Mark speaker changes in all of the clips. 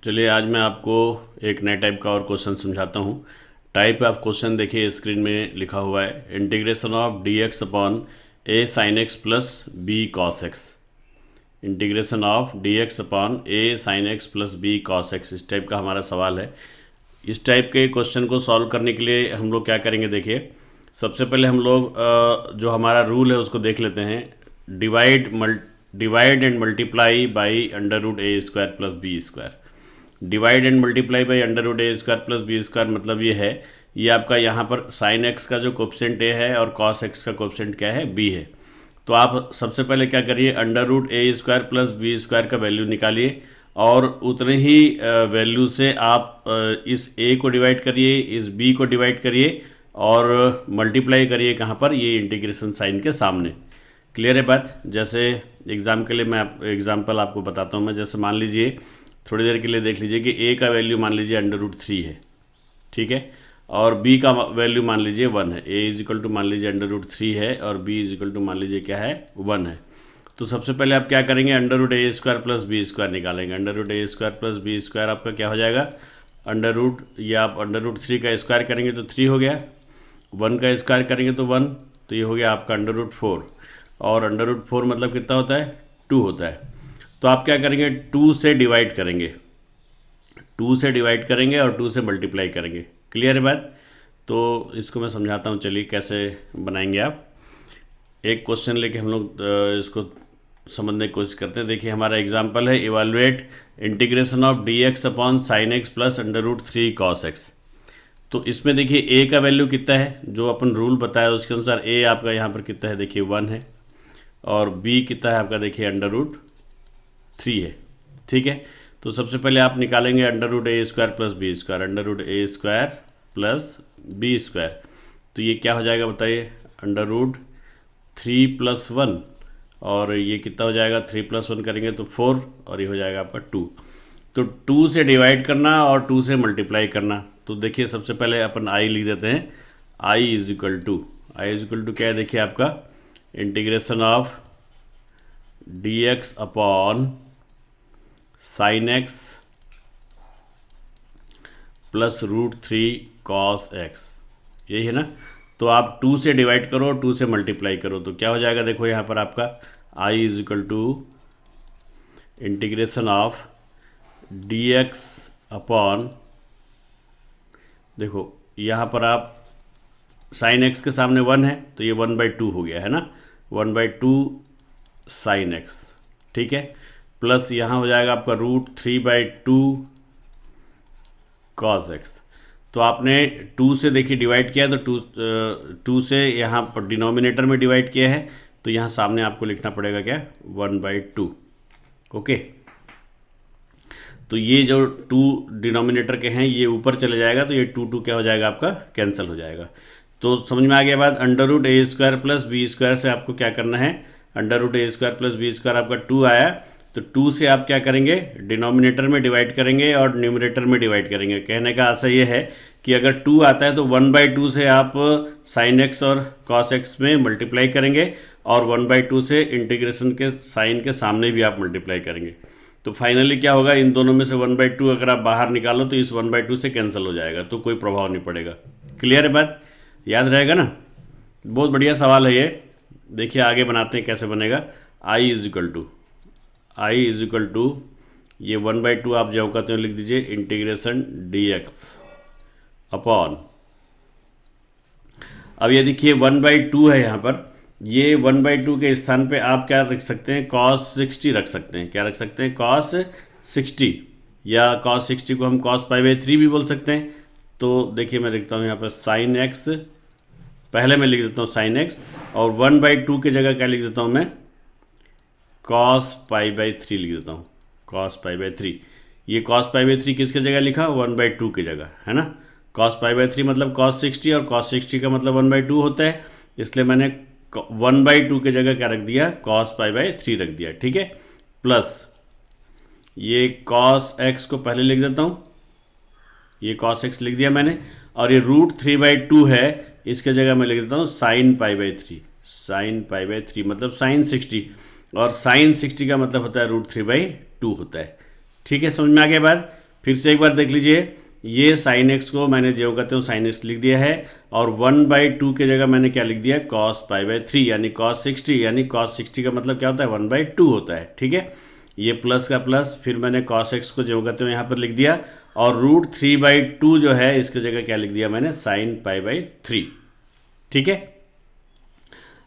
Speaker 1: चलिए आज मैं आपको एक नए टाइप का और क्वेश्चन समझाता हूँ। टाइप ऑफ क्वेश्चन देखिए स्क्रीन में लिखा हुआ है, integration of D x upon a sine x plus b cos x. Integration of D x upon a sine x plus b cos x, इस टाइप का हमारा सवाल है। इस टाइप के क्वेश्चन को सॉल्व करने के लिए हम लोग क्या करेंगे, देखिए सबसे पहले हम लोग जो हमारा रूल है उसको देख लेते हैं। Divide and multiply by under root A square plus B square. Divide and multiply by under root A square plus B square मतलब ये है, ये आपका यहाँ पर साइन एक्स का जो कोप्शेंट ए है और कॉस एक्स का कोप्शेंट क्या है, बी है। तो आप सबसे पहले क्या करिए, अंडर रूट ए स्क्वायर प्लस बी स्क्वायर का वैल्यू निकालिए और उतने ही वैल्यू से आप इस ए को डिवाइड करिए, इस बी को डिवाइड करिए और मल्टीप्लाई करिए कहाँ पर, ये इंटीग्रेशन साइन के सामने। क्लियर है बात। जैसे एग्जाम के लिए मैं एग्जाम्पल आपको बताता हूँ। मैं जैसे मान लीजिए थोड़ी देर के लिए देख लीजिए कि ए का वैल्यू मान लीजिए अंडर रूट 3 है, ठीक है, और बी का वैल्यू मान लीजिए 1 है। ए इज इक्वल टू मान लीजिए अंडर रूट 3 है और बी इज इक्वल टू मान लीजिए क्या है, 1 है। तो सबसे पहले आप क्या करेंगे, अंडर रूट ए स्क्वायर प्लस बी स्क्वायर निकालेंगे। अंडर रूट ए स्क्वायर प्लस बी स्क्वायर आपका क्या हो जाएगा, अंडर रूट, या आप अंडर रूट 3 का स्क्वायर करेंगे तो 3 हो गया, 1 का स्क्वायर करेंगे तो 1, तो ये हो गया आपका अंडर रूट 4। और अंडर रूट 4 मतलब कितना होता है, 2 होता है। तो आप क्या करेंगे, 2 से डिवाइड करेंगे, 2 से डिवाइड करेंगे और 2 से मल्टीप्लाई करेंगे। क्लियर है बात। तो इसको मैं समझाता हूँ, चलिए कैसे बनाएंगे आप। एक क्वेश्चन लेके हम लोग इसको समझने की कोशिश करते हैं। देखिए हमारा एग्जांपल है, evaluate integration of D x upon sine x plus under root 3 cos x. तो इसमें देखिए ए का वैल्यू कितना है, जो अपन रूल बताया उसके अनुसार ए आपका यहाँ पर कितना है, देखिए 1 है, और बी कितना है आपका, देखिए अंडर रूट 3 है, ठीक है। तो सबसे पहले आप निकालेंगे अंडर रूट ए square plus B square, under root ए स्क्वायर प्लस बी स्क्वायर। तो ये क्या हो जाएगा बताइए, अंडर रूट 3 प्लस 1, और ये कितना हो जाएगा, 3 प्लस 1 करेंगे तो 4, और ये हो जाएगा आपका 2। तो 2 से डिवाइड करना और 2 से मल्टीप्लाई करना। तो देखिए सबसे पहले अपन आई लिख देते हैं, आई इज इक्वल टू क्या है, देखिए आपका integration of D x upon sine x plus root 3 cos x, यही है ना। तो आप 2 से डिवाइड करो, 2 से मल्टीप्लाई करो, तो क्या हो जाएगा, देखो यहाँ पर आपका I is equal to integration of D x upon, देखो यहाँ पर आप साइन एक्स के सामने 1 है तो ये 1/2 हो गया है ना, 1/2 साइन एक्स, ठीक है, प्लस यहाँ हो जाएगा आपका रूट 3/2 कॉस एक्स। तो आपने 2 से देखिए डिवाइड किया तो 2 से यहाँ पर डिनोमिनेटर में डिवाइड किया है, तो यहाँ सामने आपको लिखना पड़ेगा क्या, 1/2। ओके, तो ये जो 2 डिनोमिनेटर के हैं ये ऊपर चले जाएगा, तो ये 2 क्या हो जाएगा आपका, कैंसिल हो जाएगा। तो समझ में आ गया बात। अंडर रूट ए स्क्वायर प्लस बी स्क्वायर से आपको क्या करना है, अंडर रूट ए स्क्वायर प्लस बी स्क्वायर आपका 2 आया, तो 2 से आप क्या करेंगे, डिनोमिनेटर में डिवाइड करेंगे और न्यूमरेटर में डिवाइड करेंगे। कहने का आशा ये है कि अगर 2 आता है तो 1/2 से आप साइन एक्स और कॉस एक्स में मल्टीप्लाई करेंगे, और 1/2 से इंटीग्रेशन के साइन के सामने भी आप मल्टीप्लाई करेंगे। तो फाइनली क्या होगा, इन दोनों में से 1/2 अगर आप बाहर निकालो तो इस 1/2 से कैंसिल हो जाएगा, तो कोई प्रभाव नहीं पड़ेगा। क्लियर है बात, याद रहेगा ना। बहुत बढ़िया सवाल है ये। देखिए आगे बनाते हैं कैसे बनेगा। आई इज इक्वल टू ये 1/2 आप जो कहते हैं लिख दीजिए, इंटीग्रेशन डी एक्स अपॉन, अब ये देखिए 1/2 है यहाँ पर, ये 1/2 के स्थान पे आप क्या रख सकते हैं, cos 60 रख सकते हैं। क्या रख सकते हैं, cos 60, या cos 60 को हम cos π/3 भी बोल सकते हैं। तो देखिए मैं लिखता हूँ यहाँ पर sin x, पहले मैं लिख देता हूँ sin x, और 1/2 की जगह क्या लिख देता हूँ मैं, cos π/3 लिख देता हूँ, cos π/3। ये cos π/3 किसके जगह लिखा, 1/2 की जगह, है ना। cos π/3 मतलब cos 60, और cos 60 का मतलब 1/2 होता है, इसलिए मैंने 1/2 की जगह क्या रख दिया, cos π/3 रख दिया, ठीक है। प्लस ये cos x को पहले लिख देता हूँ, ये cos x लिख दिया मैंने, और ये रूट 3/2 है, इसके जगह मैं लिख देता हूँ sin π/3 मतलब sin 60, और sin 60 का मतलब होता है रूट 3/2 होता है। ठीक है, समझ में आ गया बात। फिर से एक बार देख लीजिए, ये साइन एक्स को मैंने जो कहते हैं साइन एक्स लिख दिया है, और 1/2 की जगह मैंने क्या लिख दिया, कॉस π/3 यानी कॉस 60, यानी कॉस 60 का मतलब क्या होता है 1/2 होता है। ठीक है, ये प्लस का प्लस, फिर मैंने कॉस एक्स को जो कहते हैं यहाँ पर लिख दिया, और √3/2 जो है इसकी जगह क्या लिख दिया मैंने, साइन π/3। ठीक है,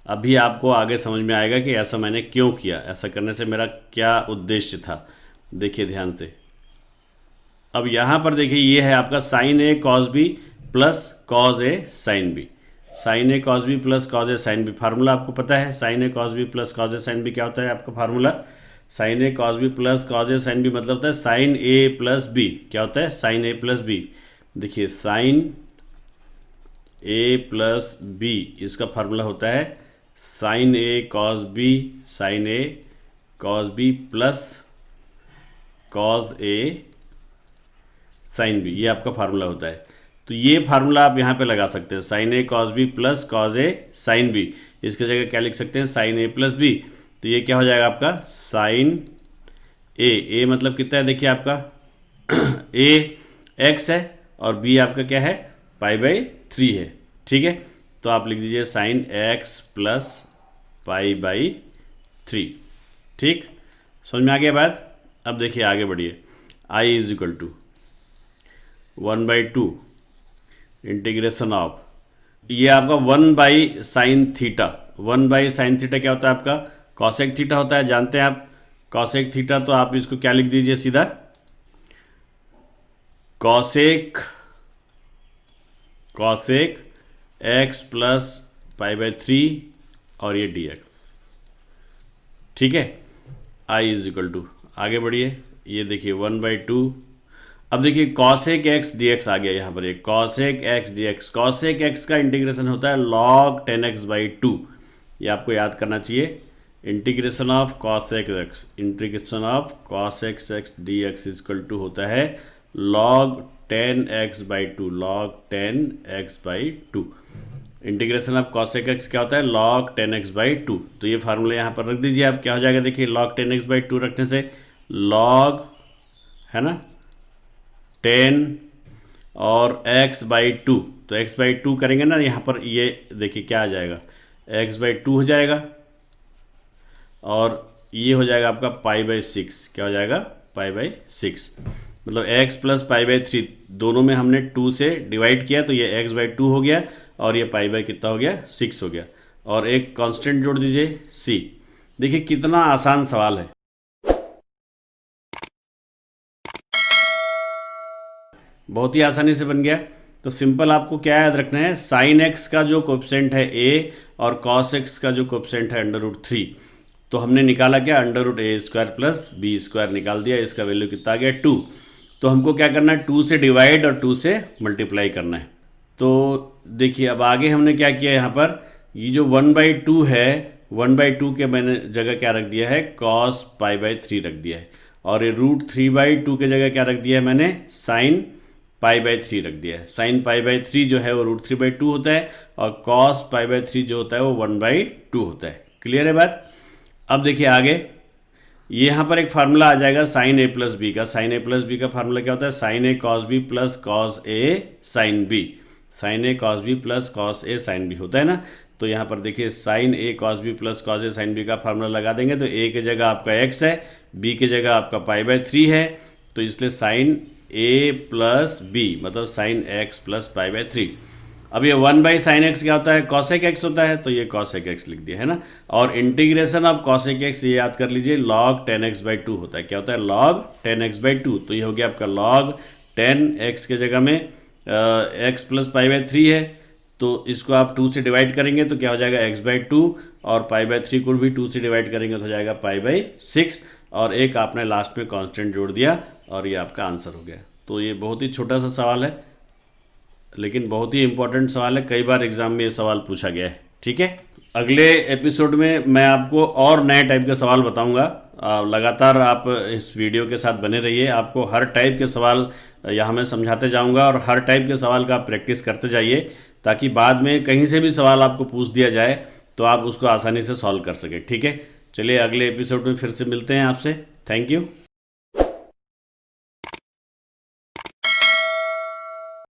Speaker 1: अभी आपको आगे समझ में आएगा कि ऐसा मैंने क्यों किया, ऐसा करने से मेरा क्या उद्देश्य था। देखिए ध्यान से, अब यहाँ पर देखिए ये है आपका sign A cos B plus cos A sine B. Sign A cos B plus cos A sine B formula आपको पता है। Sign A cos B plus cos A sine B क्या होता है आपका formula, sign A cos B plus cos A sine B मतलब होता है साइन ए प्लस बी। क्या होता है, साइन ए प्लस बी। देखिए साइन ए प्लस बी, इसका फार्मूला होता है sign A cos B, sign A cos B plus cos A sine B, ये आपका फार्मूला होता है। तो ये फार्मूला आप यहाँ पे लगा सकते हैं, sign A cos B plus cos A sine B, इसकी जगह क्या लिख सकते हैं, साइन ए प्लस बी। तो ये क्या हो जाएगा आपका साइन ए मतलब कितना है, देखिए आपका ए एक्स है और बी आपका क्या है π/3 है। ठीक है, तो आप लिख दीजिए साइन एक्स प्लस π/3। ठीक, समझ में आ गया बात। अब देखिए आगे बढ़िए, i = 1/2 इंटीग्रेशन ऑफ, ये आपका 1/sin थीटा। 1/sin थीटा क्या होता है आपका, कॉसेक थीटा होता है, जानते हैं आप कॉसेक थीटा। तो आप इसको क्या लिख दीजिए सीधा, कॉसेक x प्लस π/3 और ये dx। ठीक है, i = आगे बढ़िए, ये देखिए 1/2। अब देखिए कॉसेक x dx आ गया यहाँ पर, एक cosec x dx। Cosec x का इंटीग्रेशन होता है log 10x/2, ये आपको याद करना चाहिए। Integration of cosec x, integration of cosec x dx = होता है log 10x/2, log 10x/2। Integration of cosec x क्या होता है, log 10x/2। तो ये फार्मूला यहाँ पर रख दीजिए आप, क्या हो जाएगा देखिए, log 10x/2 रखने से log है ना 10 और x/2, तो x/2 करेंगे ना यहाँ पर, ये देखिए क्या आ जाएगा, x/2 हो जाएगा, और ये हो जाएगा आपका π/6। क्या हो जाएगा, π/6, मतलब x प्लस π/3 दोनों में हमने 2 से डिवाइड किया, तो ये x/2 हो गया और ये कितना हो गया, 6 हो गया, और एक कांस्टेंट जोड़ दीजिए c। देखिए कितना आसान सवाल है, बहुत ही आसानी से बन गया। तो सिंपल आपको क्या याद रखना है, साइन एक्स का जो कोएफिशिएंट है a और कॉस एक्स का जो कोएफिशिएंट है √3, तो हमने निकाला क्या, √a² प्लस b² निकाल दिया, इसका वैल्यू कितना आ गया 2। तो हमको क्या करना है, 2 से डिवाइड और 2 से मल्टीप्लाई करना है। तो देखिए अब आगे हमने क्या किया, यहाँ पर ये जो 1/2 है, 1/2 के मैंने जगह क्या रख दिया है, cos π/3 रख दिया है, और ये √3/2 के जगह क्या रख दिया है मैंने, साइन π/3 रख दिया है। साइन π/3 जो है वो √3/2 होता है, और cos π/3 जो होता है वो 1/2 होता है। क्लियर है बात। अब देखिए आगे, ये यहाँ पर एक फार्मूला आ जाएगा साइन a प्लस बी का। साइन a प्लस बी का फार्मूला क्या होता है, sine a cos b plus cos a sine b। Sine a cos b plus cos a sine b होता है ना। तो यहाँ पर देखिए sine a cos b plus cos a sine b का फार्मूला लगा देंगे, तो a की जगह आपका x है, b की जगह आपका π/3 है, तो इसलिए साइन a प्लस b मतलब साइन x प्लस π/3। अब ये 1/sin x क्या होता है, cosec x होता है, तो ये cosec x लिख दिया है ना। और इंटीग्रेशन ऑफ cosec x ये याद कर लीजिए, log 10x/2 होता है। क्या होता है, log 10x/2। तो ये हो गया आपका log 10x के जगह में x प्लस π/3 है, तो इसको आप 2 से डिवाइड करेंगे तो क्या हो जाएगा x/2, और π/3 को भी 2 से डिवाइड करेंगे तो हो जाएगा π/6, और एक आपने लास्ट में कांस्टेंट जोड़ दिया और ये आपका आंसर हो गया। तो ये बहुत ही छोटा सा सवाल है, लेकिन बहुत ही इंपॉर्टेंट सवाल है, कई बार एग्जाम में ये सवाल पूछा गया है। ठीक है, अगले एपिसोड में मैं आपको और नए टाइप के सवाल बताऊंगा। लगातार आप इस वीडियो के साथ बने रहिए, आपको हर टाइप के सवाल यहाँ मैं समझाते जाऊंगा, और हर टाइप के सवाल का आप प्रैक्टिस करते जाइए, ताकि बाद में कहीं से भी सवाल आपको पूछ दिया जाए तो आप उसको आसानी से सॉल्व कर सकें। ठीक है, चलिए अगले एपिसोड में फिर से मिलते हैं आपसे। Thank you.